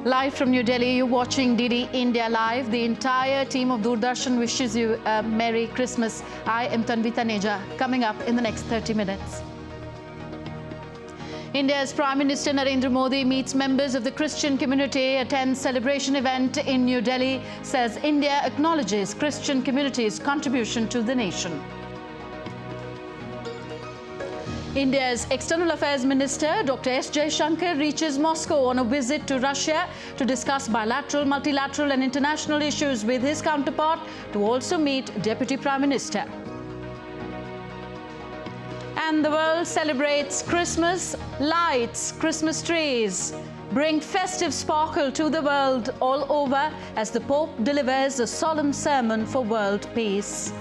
Live from New Delhi, you're watching DD India Live. The entire team of Doordarshan wishes you a Merry Christmas. I am Tanvi Taneja. Coming up in the next 30 minutes. India's Prime Minister Narendra Modi meets members of the Christian community, attends celebration event in New Delhi, says India acknowledges Christian community's contribution to the nation. India's External Affairs Minister Dr. S. Jaishankar reaches Moscow on a visit to Russia to discuss bilateral, multilateral and international issues with his counterpart, to also meet Deputy Prime Minister. And the world celebrates Christmas. Lights, Christmas trees bring festive sparkle to the world all over as the Pope delivers a solemn sermon for world peace.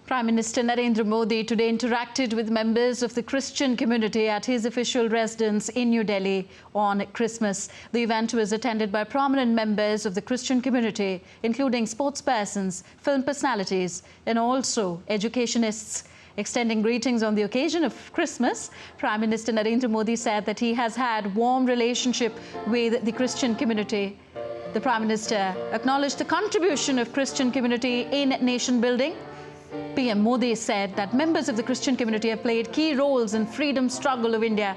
Prime Minister Narendra Modi today interacted with members of the Christian community at his official residence in New Delhi on Christmas. The event was attended by prominent members of the Christian community, including sportspersons, film personalities, and also educationists. Extending greetings on the occasion of Christmas, Prime Minister Narendra Modi said that he has had warm relationship with the Christian community. The Prime Minister acknowledged the contribution of Christian community in nation building. PM Modi said that members of the Christian community have played key roles in freedom struggle of India.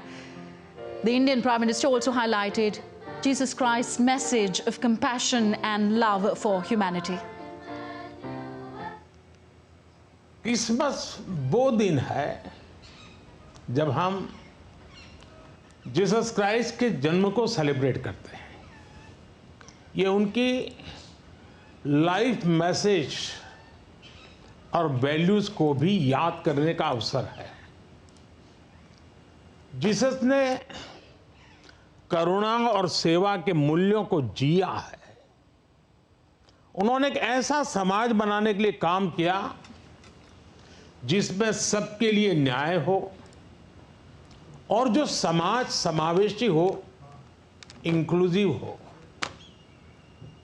The Indian Prime Minister also highlighted Jesus Christ's message of compassion and love for humanity. Christmas वो दिन है जब हम Jesus Christ के जन्म को celebrate करते हैं। ये उनकी लाइफ मैसेज और वैल्यूज को भी याद करने का अवसर है। जीसस ने करुणा और सेवा के मूल्यों को जिया है। उन्होंने एक ऐसा समाज बनाने के लिए काम किया जिसमें सबके लिए न्याय हो और जो समाज समावेशी हो, इंक्लूसिव हो।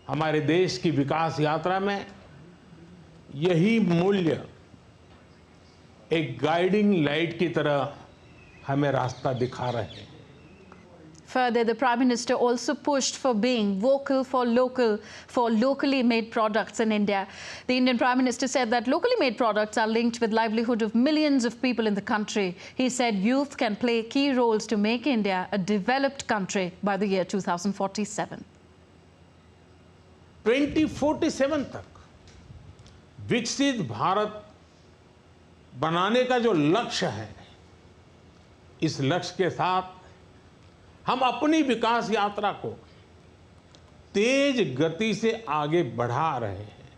हमारे देश की विकास यात्रा में यही मूल्य एक गाइडिंग लाइट की तरह हमें रास्ता दिखा रहे हैं। Further, the Prime Minister also pushed for being vocal for local, for locally made products in India. The Indian Prime Minister said that locally made products are linked with livelihood of millions of people in the country. He said youth can play key roles to make India a developed country by the year 2047. 2047 तक विकसित भारत बनाने का जो लक्ष्य है, इस लक्ष्य के साथ हम अपनी विकास यात्रा को तेज गति से आगे बढ़ा रहे हैं,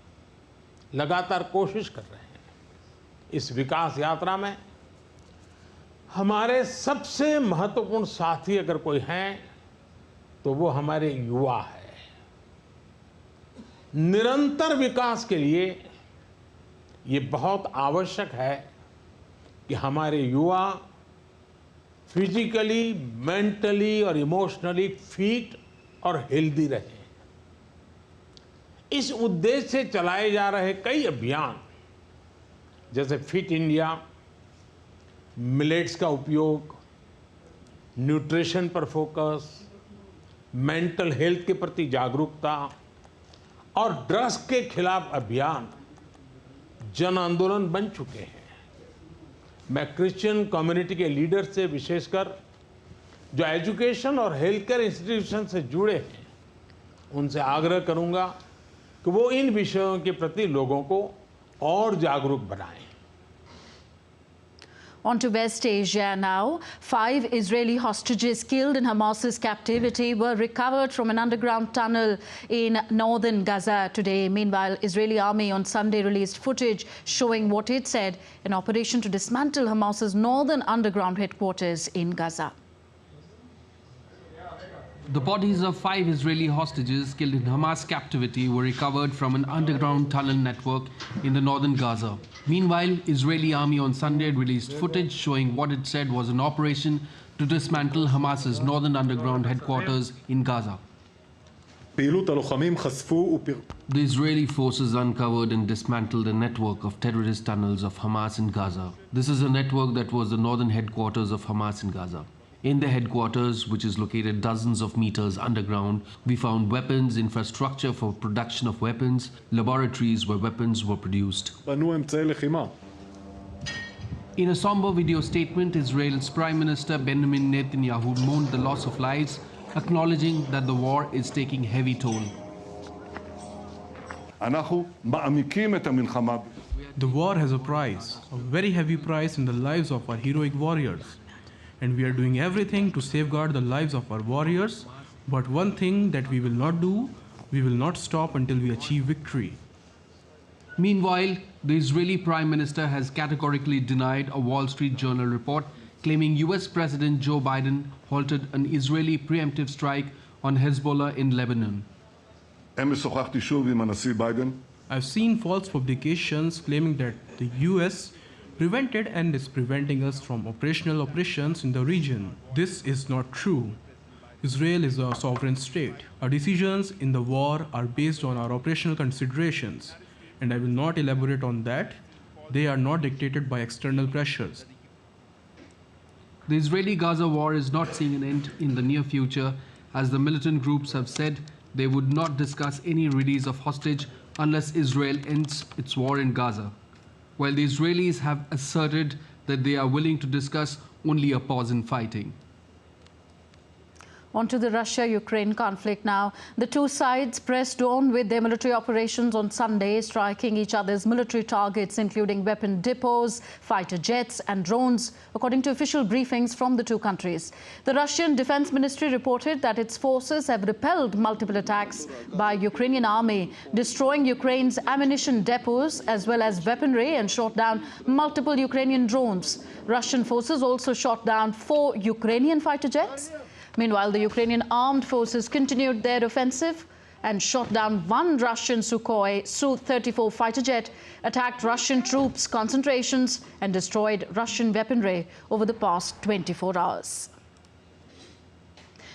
लगातार कोशिश कर रहे हैं। इस विकास यात्रा में हमारे सबसे महत्वपूर्ण साथी अगर कोई हैं तो वो हमारे युवा है। निरंतर विकास के लिए ये बहुत आवश्यक है कि हमारे युवा फिजिकली, मेंटली और इमोशनली फिट और हेल्दी रहें। इस उद्देश्य से चलाए जा रहे कई अभियान जैसे फिट इंडिया, मिलेट्स का उपयोग, न्यूट्रिशन पर फोकस, मेंटल हेल्थ के प्रति जागरूकता और ड्रग्स के खिलाफ अभियान जन आंदोलन बन चुके हैं। मैं क्रिश्चियन कम्युनिटी के लीडर से, विशेषकर जो एजुकेशन और हेल्थ केयर इंस्टीट्यूशन से जुड़े हैं, उनसे आग्रह करूंगा कि वो इन विषयों के प्रति लोगों को और जागरूक बनाएं। On to West Asia now. 5 Israeli hostages killed in Hamas's captivity were recovered from an underground tunnel in northern Gaza today. Meanwhile, Israeli army on Sunday released footage showing what it said an operation to dismantle Hamas's northern underground headquarters in Gaza. The bodies of 5 Israeli hostages killed in Hamas captivity were recovered from an underground tunnel network in the northern Gaza. Meanwhile, Israeli army on Sunday released footage showing what it said was an operation to dismantle Hamas's northern underground headquarters in Gaza. The Israeli forces uncovered and dismantled a network of terrorist tunnels of Hamas in Gaza. This is a network that was the northern headquarters of Hamas in Gaza. In the headquarters, which is located dozens of meters underground, we found weapons, infrastructure for production of weapons, laboratories where weapons were produced. In a somber video statement, Israel's Prime Minister Benjamin Netanyahu mourned the loss of lives, acknowledging that the war is taking heavy toll. The war has a price, a very heavy price in the lives of our heroic warriors. And we are doing everything to safeguard the lives of our warriors. But one thing that we will not do, we will not stop until we achieve victory. Meanwhile, the Israeli Prime Minister has categorically denied a Wall Street Journal report claiming US President Joe Biden halted an Israeli preemptive strike on Hezbollah in Lebanon. I've seen false publications claiming that the US prevented and is preventing us from operational operations in the region. This is not true. Israel is a sovereign state. Our decisions in the war are based on our operational considerations, and I will not elaborate on that. They are not dictated by external pressures. The Israeli-Gaza war is not seeing an end in the near future, as the militant groups have said they would not discuss any release of hostage unless Israel ends its war in Gaza, while the Israelis have asserted that they are willing to discuss only a pause in fighting. On to the Russia-Ukraine conflict now. The two sides pressed on with their military operations on Sunday, striking each other's military targets, including weapon depots, fighter jets and drones, according to official briefings from the two countries. The Russian Defense Ministry reported that its forces have repelled multiple attacks by Ukrainian army, destroying Ukraine's ammunition depots as well as weaponry, and shot down multiple Ukrainian drones. Russian forces also shot down 4 Ukrainian fighter jets. Meanwhile, the Ukrainian armed forces continued their offensive and shot down 1 Russian Sukhoi Su-34 fighter jet, attacked Russian troops' concentrations and destroyed Russian weaponry over the past 24 hours.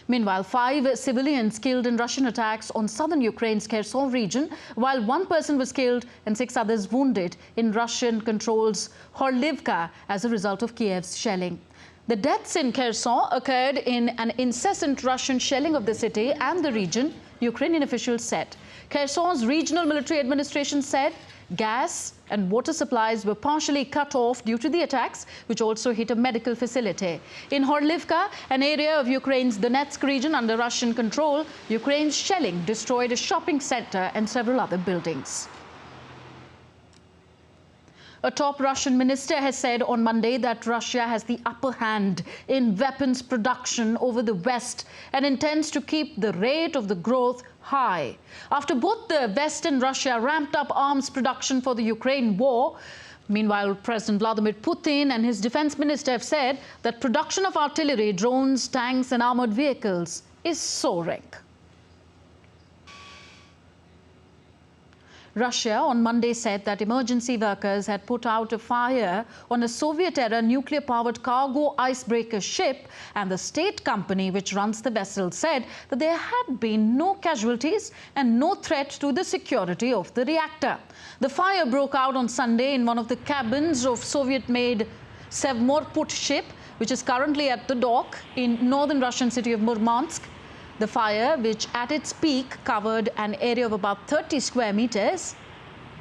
Meanwhile, 5 civilians killed in Russian attacks on southern Ukraine's Kherson region, while 1 person was killed and 6 others wounded in Russian-controlled Horlivka as a result of Kiev's shelling. The deaths in Kherson occurred in an incessant Russian shelling of the city and the region, Ukrainian officials said. Kherson's regional military administration said gas and water supplies were partially cut off due to the attacks, which also hit a medical facility. In Horlivka, an area of Ukraine's Donetsk region under Russian control, Ukraine's shelling destroyed a shopping center and several other buildings. A top Russian minister has said on Monday that Russia has the upper hand in weapons production over the West and intends to keep the rate of the growth high. After both the West and Russia ramped up arms production for the Ukraine war, meanwhile, President Vladimir Putin and his defense minister have said that production of artillery, drones, tanks and armored vehicles is soaring. Russia on Monday said that emergency workers had put out a fire on a Soviet-era nuclear-powered cargo icebreaker ship, and the state company which runs the vessel said that there had been no casualties and no threat to the security of the reactor. The fire broke out on Sunday in one of the cabins of Soviet-made Sevmorput ship, which is currently at the dock in northern Russian city of Murmansk. The fire, which at its peak covered an area of about 30 square meters,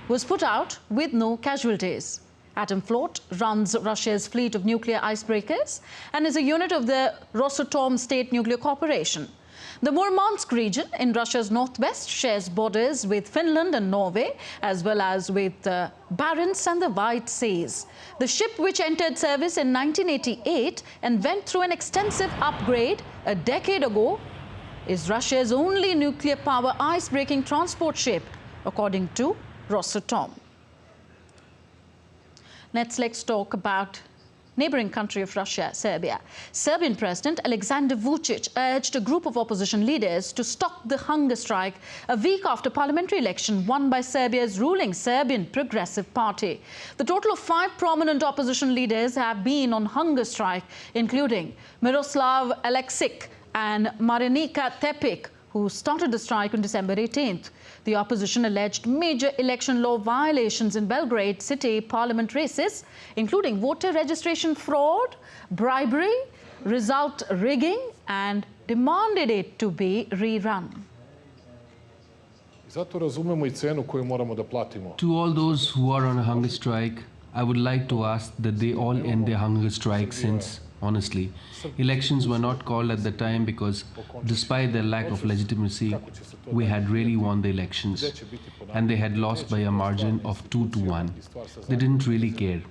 was put out with no casualties. Atomflot runs Russia's fleet of nuclear icebreakers and is a unit of the Rosatom State Nuclear Corporation. The Murmansk region in Russia's northwest shares borders with Finland and Norway, as well as with Barents and the White Seas. The ship, which entered service in 1988 and went through an extensive upgrade a decade ago, is Russia's only nuclear-power ice-breaking transport ship, according to Rosatom. Let's talk about neighboring country of Russia, Serbia. Serbian President Aleksandar Vučić urged a group of opposition leaders to stop the hunger strike a week after parliamentary election won by Serbia's ruling Serbian Progressive Party. The total of 5 prominent opposition leaders have been on hunger strike, including Miroslav Aleksić and Marinika Tepic, who started the strike on December 18th. The opposition alleged major election law violations in Belgrade city parliament races, including voter registration fraud, bribery, result rigging, and demanded it to be rerun. To all those who are on a hunger strike, I would like to ask that they all end their hunger strike since, honestly, elections were not called at the time because, despite their lack of legitimacy, we had really won the elections and they had lost by a margin of 2-1. They didn't really care,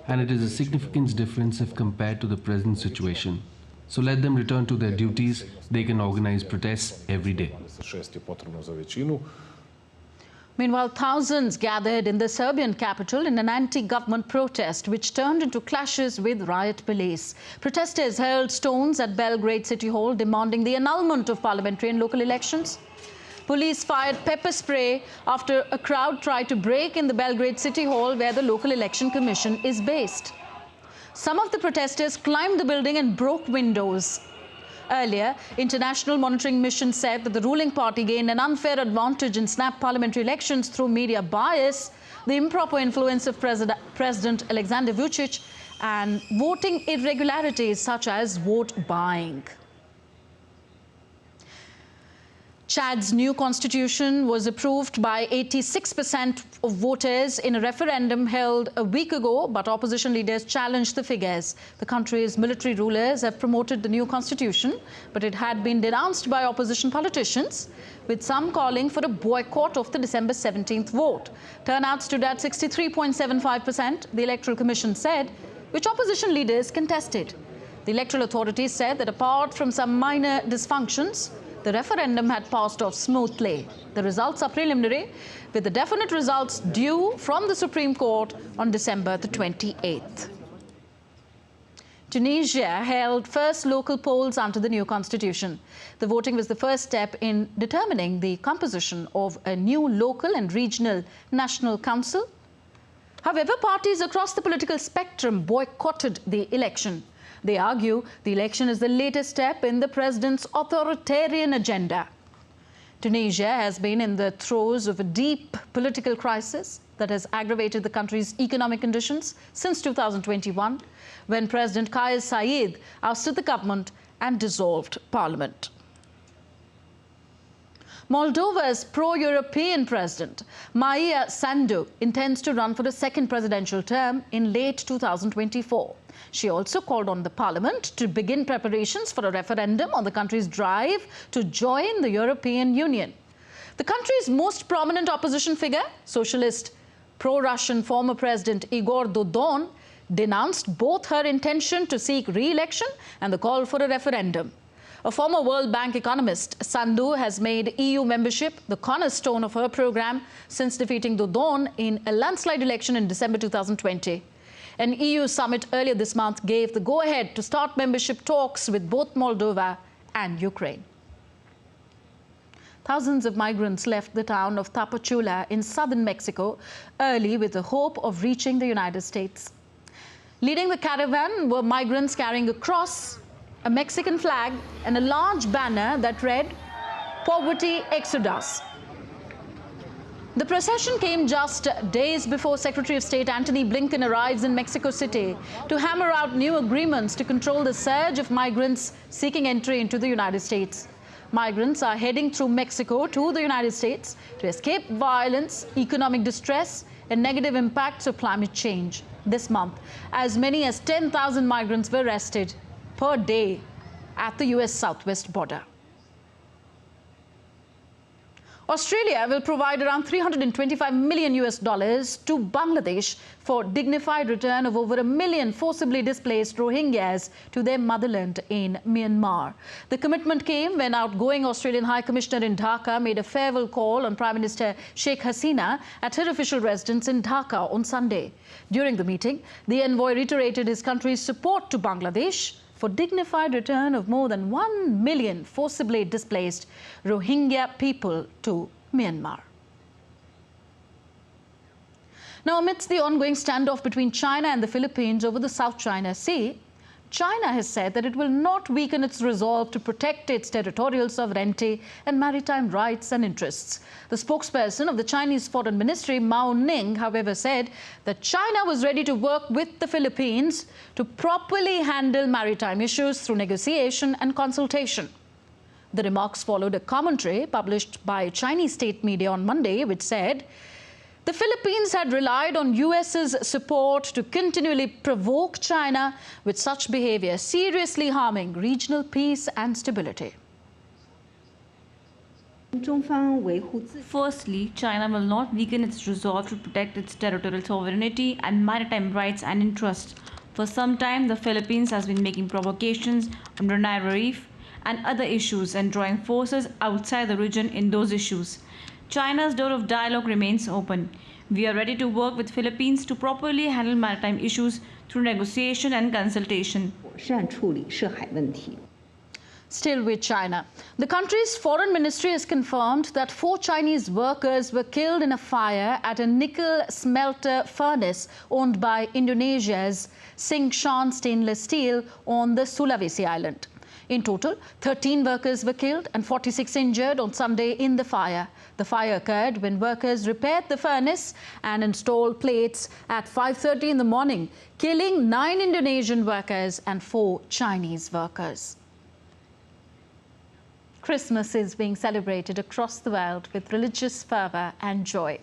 and it is a significant difference if compared to the present situation. So let them return to their duties. They can organize protests every day. Meanwhile, thousands gathered in the Serbian capital in an anti-government protest which turned into clashes with riot police. Protesters hurled stones at Belgrade City Hall demanding the annulment of parliamentary and local elections. Police fired pepper spray after a crowd tried to break in the Belgrade City Hall where the local election commission is based. Some of the protesters climbed the building and broke windows. Earlier, International Monitoring Mission said that the ruling party gained an unfair advantage in snap parliamentary elections through media bias, the improper influence of President Aleksandar Vučić, and voting irregularities such as vote buying. Chad's new constitution was approved by 86% of voters in a referendum held a week ago, but opposition leaders challenged the figures. The country's military rulers have promoted the new constitution, but it had been denounced by opposition politicians, with some calling for a boycott of the December 17th vote. Turnout stood at 63.75%, the Electoral Commission said, which opposition leaders contested. The electoral authorities said that apart from some minor dysfunctions, the referendum had passed off smoothly. The results are preliminary, with the definite results due from the Supreme Court on December the 28th. Tunisia held first local polls under the new constitution. The voting was the first step in determining the composition of a new local and regional national council. However, parties across the political spectrum boycotted the election. They argue the election is the latest step in the president's authoritarian agenda. Tunisia has been in the throes of a deep political crisis that has aggravated the country's economic conditions since 2021, when President Kais Saied ousted the government and dissolved parliament. Moldova's pro-European president, Maia Sandu, intends to run for a second presidential term in late 2024. She also called on the parliament to begin preparations for a referendum on the country's drive to join the European Union. The country's most prominent opposition figure, socialist pro-Russian former president Igor Dodon, denounced both her intention to seek re-election and the call for a referendum. A former World Bank economist, Sandu has made EU membership the cornerstone of her program since defeating Dodon in a landslide election in December 2020. An EU summit earlier this month gave the go-ahead to start membership talks with both Moldova and Ukraine. Thousands of migrants left the town of Tapachula in southern Mexico early with the hope of reaching the United States. Leading the caravan were migrants carrying a cross, a Mexican flag, and a large banner that read, "Poverty Exodus." The procession came just days before Secretary of State Antony Blinken arrives in Mexico City to hammer out new agreements to control the surge of migrants seeking entry into the United States. Migrants are heading through Mexico to the United States to escape violence, economic distress, and negative impacts of climate change. This month, as many as 10,000 migrants were arrested per day at the US southwest border. Australia will provide around $325 million to Bangladesh for dignified return of over 1 million forcibly displaced Rohingyas to their motherland in Myanmar. The commitment came when outgoing Australian High Commissioner in Dhaka made a farewell call on Prime Minister Sheikh Hasina at her official residence in Dhaka on Sunday. During the meeting, the envoy reiterated his country's support to Bangladesh for dignified return of more than 1 million forcibly displaced Rohingya people to Myanmar. Now, amidst the ongoing standoff between China and the Philippines over the South China Sea, China has said that it will not weaken its resolve to protect its territorial sovereignty and maritime rights and interests. The spokesperson of the Chinese Foreign Ministry, Mao Ning, however, said that China was ready to work with the Philippines to properly handle maritime issues through negotiation and consultation. The remarks followed a commentary published by Chinese state media on Monday, which said the Philippines had relied on US's support to continually provoke China with such behavior, seriously harming regional peace and stability. Firstly, China will not weaken its resolve to protect its territorial sovereignty and maritime rights and interests. For some time, the Philippines has been making provocations on Brunei Reef and other issues and drawing forces outside the region in those issues. China's door of dialogue remains open. We are ready to work with Philippines to properly handle maritime issues through negotiation and consultation. Still with China, the country's foreign ministry has confirmed that 4 Chinese workers were killed in a fire at a nickel smelter furnace owned by Indonesia's Tsingshan Stainless Steel on the Sulawesi Island. In total, 13 workers were killed and 46 injured on Sunday in the fire. The fire occurred when workers repaired the furnace and installed plates at 5:30 in the morning, killing 9 Indonesian workers and 4 Chinese workers. Christmas is being celebrated across the world with religious fervour and joy.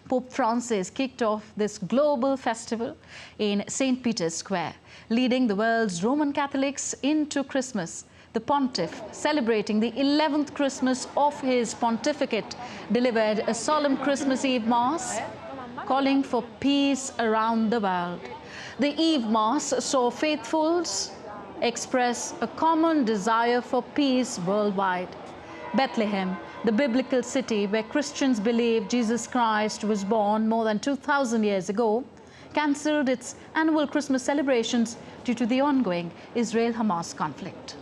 Pope Francis kicked off this global festival in St. Peter's Square, leading the world's Roman Catholics into Christmas. The pontiff, celebrating the 11th Christmas of his pontificate, delivered a solemn Christmas Eve Mass, calling for peace around the world. The Eve Mass saw faithfuls express a common desire for peace worldwide. Bethlehem, the biblical city where Christians believe Jesus Christ was born more than 2,000 years ago, cancelled its annual Christmas celebrations due to the ongoing Israel-Hamas conflict.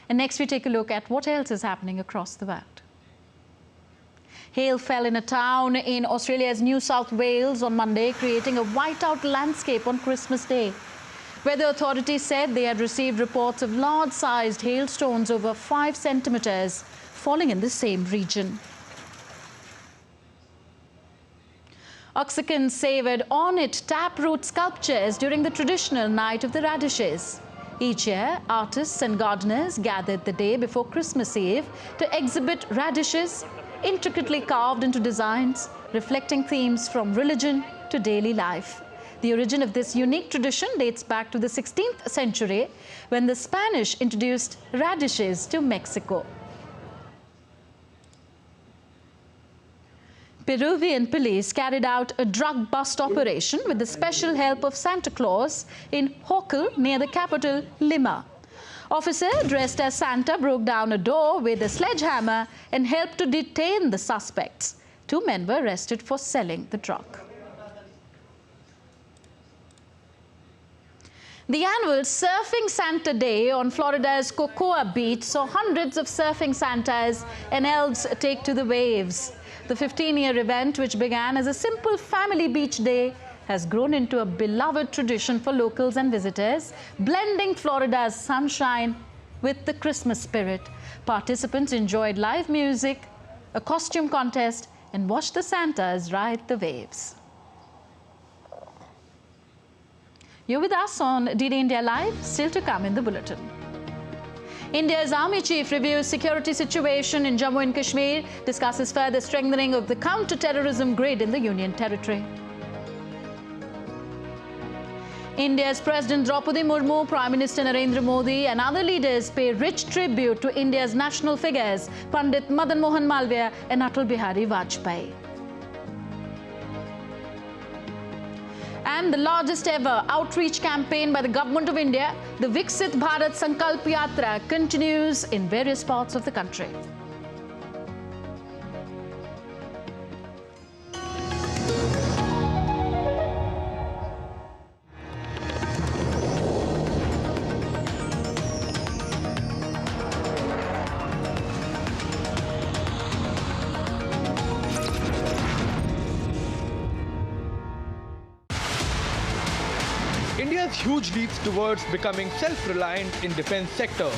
And next we take a look at what else is happening across the world. Hail fell in a town in Australia's New South Wales on Monday, creating a whiteout landscape on Christmas Day. Weather authorities said they had received reports of large-sized hailstones over 5 centimetres falling in the same region. Oxygen savoured on-it taproot sculptures during the traditional Night of the Radishes. Each year, artists and gardeners gathered the day before Christmas Eve to exhibit radishes, intricately carved into designs, reflecting themes from religion to daily life. The origin of this unique tradition dates back to the 16th century, when the Spanish introduced radishes to Mexico. Peruvian police carried out a drug bust operation with the special help of Santa Claus in Hochul, near the capital, Lima. Officer dressed as Santa broke down a door with a sledgehammer and helped to detain the suspects. 2 men were arrested for selling the drug. The annual Surfing Santa Day on Florida's Cocoa Beach saw hundreds of surfing Santas and elves take to the waves. The 15-year event, which began as a simple family beach day, has grown into a beloved tradition for locals and visitors, blending Florida's sunshine with the Christmas spirit. Participants enjoyed live music, a costume contest, and watched the Santas ride the waves. You're with us on DD India Live, still to come in the bulletin. India's Army Chief reviews security situation in Jammu and Kashmir, discusses further strengthening of the counter-terrorism grid in the Union Territory. India's President Draupadi Murmu, Prime Minister Narendra Modi and other leaders pay rich tribute to India's national figures, Pandit Madan Mohan Malviya and Atal Bihari Vajpayee. And the largest ever outreach campaign by the Government of India, the Viksit Bharat Sankalp Yatra, continues in various parts of the country. India's huge leaps towards becoming self-reliant in defense sector.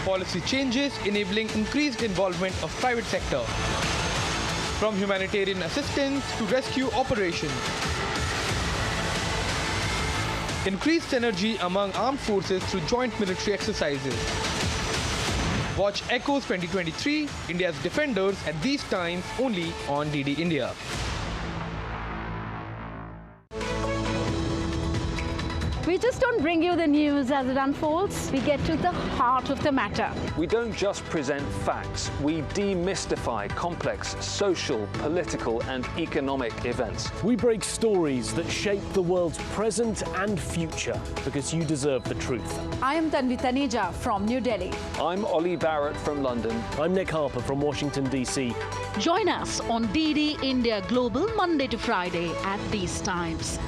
Policy changes enabling increased involvement of private sector. From humanitarian assistance to rescue operations. Increased synergy among armed forces through joint military exercises. Watch Echoes 2023, India's defenders at these times only on DD India. We just don't bring you the news as it unfolds. We get to the heart of the matter. We don't just present facts. We demystify complex social, political and economic events. We break stories that shape the world's present and future because you deserve the truth. I am Tanvi Taneja from New Delhi. I'm Ollie Barrett from London. I'm Nick Harper from Washington, D.C. Join us on DD India Global Monday to Friday at these times.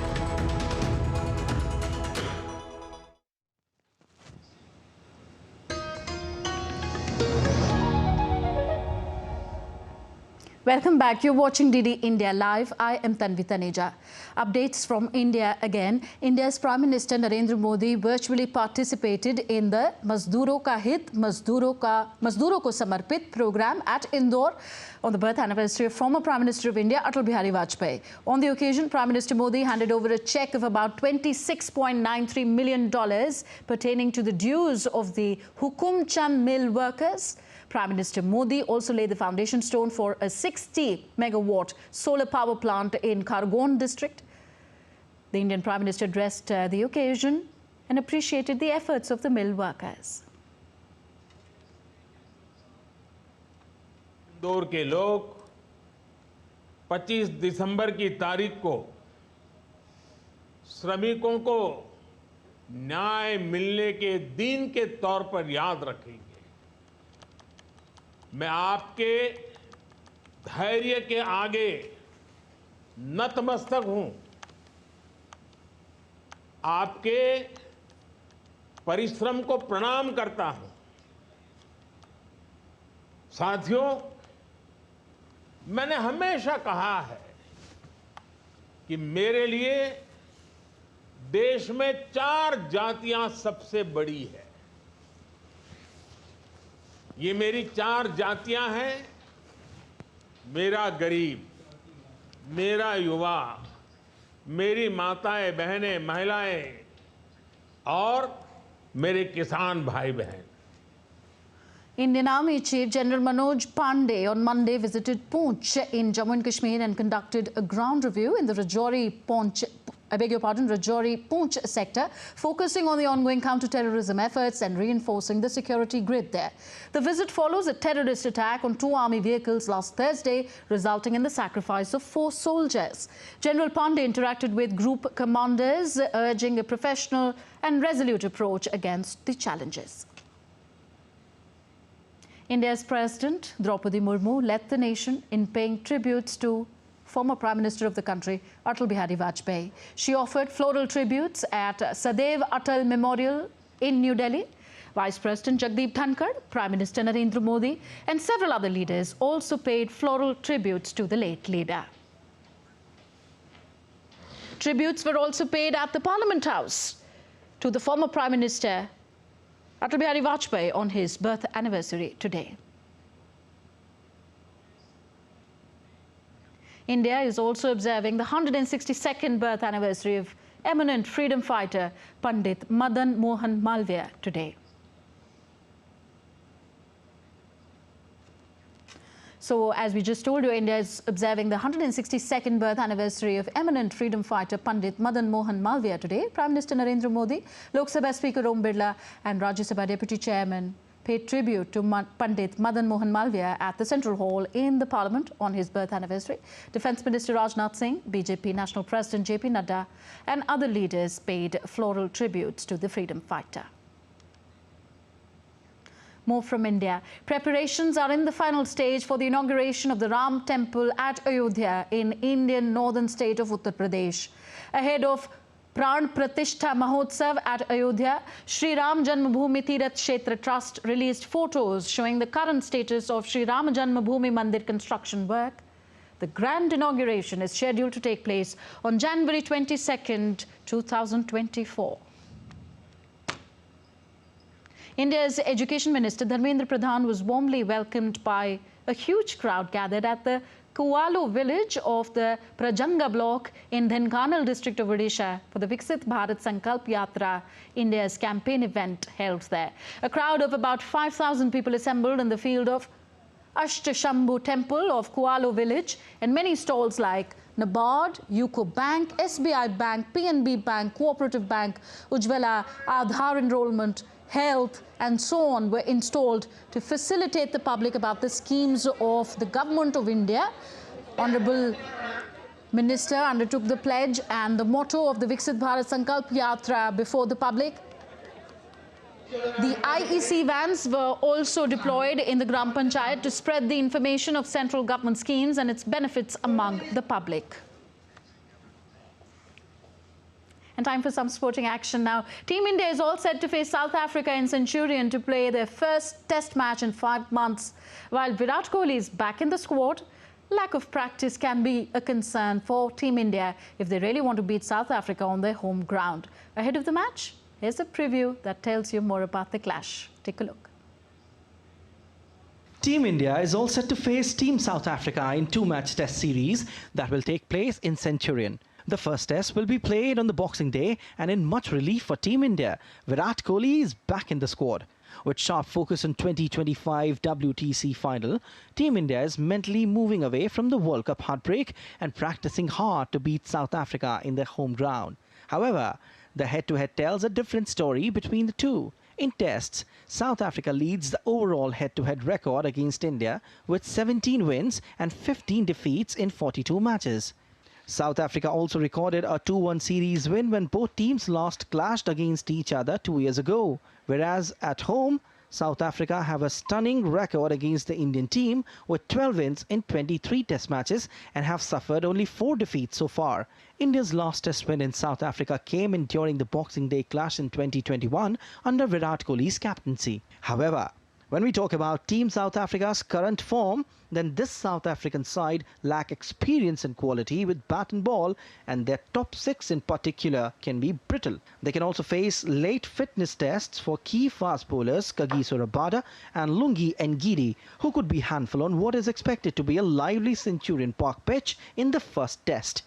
Welcome back. You're watching DD India Live. I am Tanvi Taneja. Updates from India again. India's Prime Minister Narendra Modi virtually participated in the Mazduron Ka Hit, Mazduron Ko Samarpit program at Indore on the birth anniversary of former Prime Minister of India, Atal Bihari Vajpayee. On the occasion, Prime Minister Modi handed over a cheque of about $26.93 million pertaining to the dues of the Hukum Chand mill workers. Prime Minister Modi also laid the foundation stone for a 60-megawatt solar power plant in Khargone district. The Indian Prime Minister addressed the occasion and appreciated the efforts of the mill workers. Indore के लोग 25 दिसंबर की तारीख को श्रमिकों को न्याय मिलने के दिन के तौर पर याद रखेंगे। मैं आपके धैर्य के आगे नतमस्तक हूं। आपके परिश्रम को प्रणाम करता हूं। साथियों, मैंने हमेशा कहा है कि मेरे लिए देश में 4 जातियां सबसे बड़ी है। ये मेरी 4 जातियां हैं, मेरा गरीब, मेरा युवा, मेरी माताएं, बहनें, महिलाएं और मेरे किसान भाई बहन। Indian Army Chief General Manoj Pandey on Monday visited Poonch in Jammu and Kashmir and conducted a ground review in the Rajouri-Poonch sector, focusing on the ongoing counter-terrorism efforts and reinforcing the security grid there. The visit follows a terrorist attack on 2 army vehicles last Thursday, resulting in the sacrifice of 4 soldiers. General Pandey interacted with group commanders, urging a professional and resolute approach against the challenges. India's President Draupadi Murmu led the nation in paying tributes to former Prime Minister of the country, Atal Bihari Vajpayee. She offered floral tributes at Sadaiv Atal Memorial in New Delhi. Vice President Jagdeep Dhankar, Prime Minister Narendra Modi and several other leaders also paid floral tributes to the late leader. Tributes were also paid at the Parliament House to the former Prime Minister Atal Bihari Vajpayee on his birth anniversary today. India is also observing the 162nd birth anniversary of eminent freedom fighter Pandit Madan Mohan Malviya today. So, as we just told you, India is observing the 162nd birth anniversary of eminent freedom fighter Pandit Madan Mohan Malviya today. Prime Minister Narendra Modi, Lok Sabha Speaker Om Birla and Rajya Sabha Deputy Chairman paid tribute to Pandit Madan Mohan Malviya at the Central Hall in the Parliament on his birth anniversary. Defence Minister Rajnath Singh, BJP National President JP Nadda and other leaders paid floral tributes to the freedom fighter. More from India. Preparations are in the final stage for the inauguration of the Ram Temple at Ayodhya in Indian northern state of Uttar Pradesh. Ahead of Pran Pratishtha Mahotsav at Ayodhya, Sri Ram Janmabhoomi Tirath Kshetra Trust released photos showing the current status of Sri Ram Janmabhoomi Mandir construction work. The grand inauguration is scheduled to take place on January 22nd, 2024. India's Education Minister Dharmendra Pradhan was warmly welcomed by a huge crowd gathered at the Kualo village of the Prajanga block in Dhenkanal district of Odisha for the Viksit Bharat Sankalp Yatra, India's campaign event held there. A crowd of about 5,000 people assembled in the field of Ashtashambhu temple of Kualo village, and many stalls like NABARD, UCO Bank, SBI Bank, PNB Bank, Cooperative Bank, Ujjwala, Aadhaar enrollment, health and so on were installed to facilitate the public about the schemes of the Government of India. Honorable Minister undertook the pledge and the motto of the Viksit Bharat Sankalp Yatra before the public. The IEC vans were also deployed in the Gram Panchayat to spread the information of central government schemes and its benefits among the public. And time for some sporting action now. Team India is all set to face South Africa in Centurion to play their first test match in 5 months. While Virat Kohli is back in the squad, lack of practice can be a concern for Team India if they really want to beat South Africa on their home ground. Ahead of the match, here's a preview that tells you more about the clash. Take a look. Team India is all set to face Team South Africa in 2-match test series that will take place in Centurion. The first test will be played on the Boxing Day, and in much relief for Team India, Virat Kohli is back in the squad. With sharp focus on 2025 WTC final, Team India is mentally moving away from the World Cup heartbreak and practicing hard to beat South Africa in their home ground. However, the head-to-head tells a different story between the two. In tests, South Africa leads the overall head-to-head record against India with 17 wins and 15 defeats in 42 matches. South Africa also recorded a 2-1 series win when both teams last clashed against each other 2 years ago. Whereas at home, South Africa have a stunning record against the Indian team with 12 wins in 23 test matches and have suffered only 4 defeats so far. India's last test win in South Africa came in during the Boxing Day clash in 2021 under Virat Kohli's captaincy. However, when we talk about Team South Africa's current form, then this South African side lack experience and quality with bat and ball, and their top 6 in particular can be brittle. They can also face late fitness tests for key fast bowlers Kagiso Rabada and Lungi Ngidi, who could be handful on what is expected to be a lively Centurion Park pitch in the first test.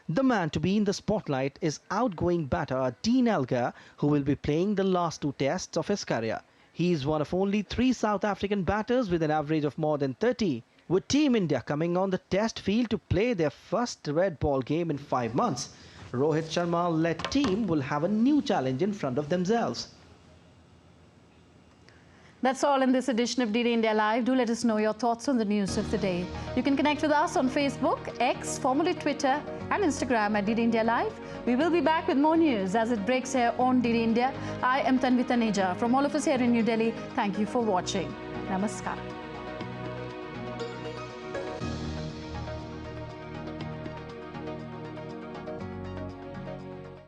The man to be in the spotlight is outgoing batter Dean Elgar, who will be playing the last 2 tests of his career. He is one of only 3 South African batters with an average of more than 30. With Team India coming on the test field to play their first red ball game in 5 months, Rohit Sharma-led team will have a new challenge in front of themselves. That's all in this edition of DD India Live. Do let us know your thoughts on the news of the day. You can connect with us on Facebook, X, formerly Twitter, and Instagram at DD India Live. We will be back with more news as it breaks here on DD India. I am Tanvi Taneja. From all of us here in New Delhi, thank you for watching. Namaskar.